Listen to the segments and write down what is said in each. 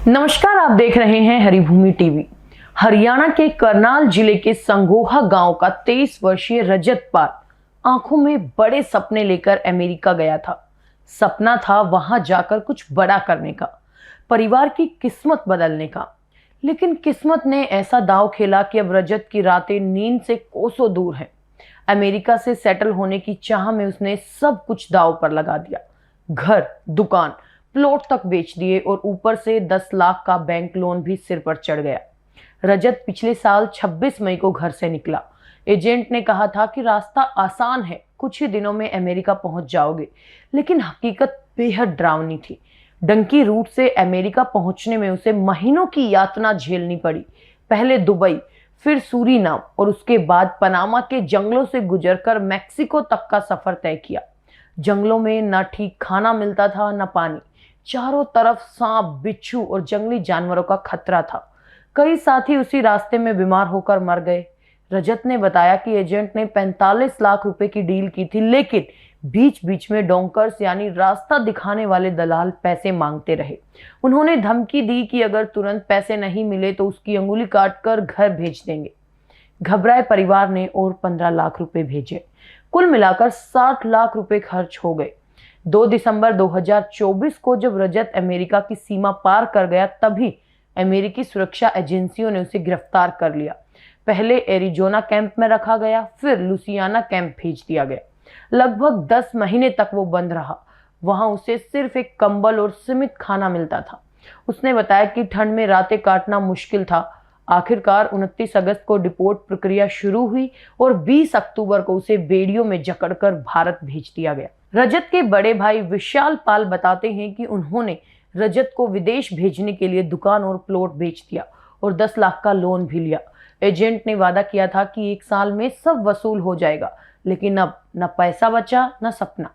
नमस्कार, आप देख रहे हैं हरिभूमि टीवी। हरियाणा के करनाल जिले के संगोहा गांव का 23 वर्षीय रजत पाल आंखों में बड़े सपने लेकर अमेरिका गया था। सपना था वहां जाकर कुछ बड़ा करने का, परिवार की किस्मत बदलने का। लेकिन किस्मत ने ऐसा दांव खेला कि अब रजत की रातें नींद से कोसों दूर हैं। अमेरिका से सेटल होने की चाह में उसने सब कुछ दांव पर लगा दिया। घर, दुकान, प्लॉट तक बेच दिए और ऊपर से 10 लाख का बैंक लोन भी सिर पर चढ़ गया। रजत पिछले साल 26 मई को घर से निकला। एजेंट ने कहा था कि रास्ता आसान है, कुछ ही दिनों में अमेरिका पहुंच जाओगे। लेकिन हकीकत बेहद डरावनी थी। डंकी रूट से अमेरिका पहुंचने में उसे महीनों की यातना झेलनी पड़ी। पहले दुबई, फिर सूरीनाम और उसके बाद पनामा के जंगलों से गुजरकर मैक्सिको तक का सफर तय किया। जंगलों में न ठीक खाना मिलता था, न पानी। चारों तरफ सांप, बिच्छू और जंगली जानवरों का खतरा था। कई साथी उसी रास्ते में बीमार होकर मर गए। रजत ने बताया कि एजेंट ने 45 लाख रुपए की डील की थी, लेकिन बीच बीच में डोंकर्स यानी रास्ता दिखाने वाले दलाल पैसे मांगते रहे। उन्होंने धमकी दी कि अगर तुरंत पैसे नहीं मिले तो उसकी अंगुली काटकर घर भेज देंगे। घबराए परिवार ने और 15 लाख रुपए भेजे। कुल मिलाकर 60 लाख रुपए खर्च हो गए। 2 दिसंबर 2024 को जब रजत अमेरिका की सीमा पार कर गया, तभी अमेरिकी सुरक्षा एजेंसियों ने उसे गिरफ्तार कर लिया। पहले एरिजोना कैंप में रखा गया, फिर लुसियाना कैंप भेज दिया गया। लगभग 10 महीने तक वो बंद रहा। वहां उसे सिर्फ एक कंबल और सीमित खाना मिलता था। उसने बताया कि ठंड में रातें काटना मुश्किल था। आखिरकार 29 अगस्त को डिपोर्ट प्रक्रिया शुरू हुई और 20 अक्टूबर को उसे बेड़ियों में जकड़कर भारत भेज दिया गया। रजत के बड़े भाई विशाल पाल बताते हैं कि उन्होंने रजत को विदेश भेजने के लिए दुकान और प्लॉट बेच दिया और 10 लाख का लोन भी लिया। एजेंट ने वादा किया था कि 1 साल में सब वसूल हो जाएगा, लेकिन अब न पैसा बचा न सपना।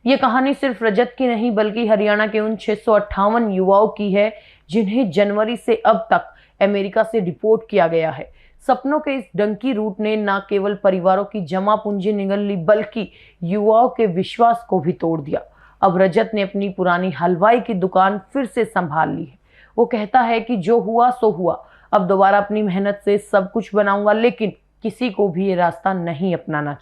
ये कहानी सिर्फ रजत की नहीं बल्कि हरियाणा के उन 658 युवाओं की है जिन्हें जनवरी से अब तक अमेरिका से डिपोर्ट किया गया है। सपनों के इस डंकी रूट ने न केवल परिवारों की जमा पूंजी निगल ली बल्कि युवाओं के विश्वास को भी तोड़ दिया। अब रजत ने अपनी पुरानी हलवाई की दुकान फिर से संभाल ली है। वो कहता है कि जो हुआ सो हुआ, अब दोबारा अपनी मेहनत से सब कुछ बनाऊंगा, लेकिन किसी को भी ये रास्ता नहीं अपनाना चाहिए।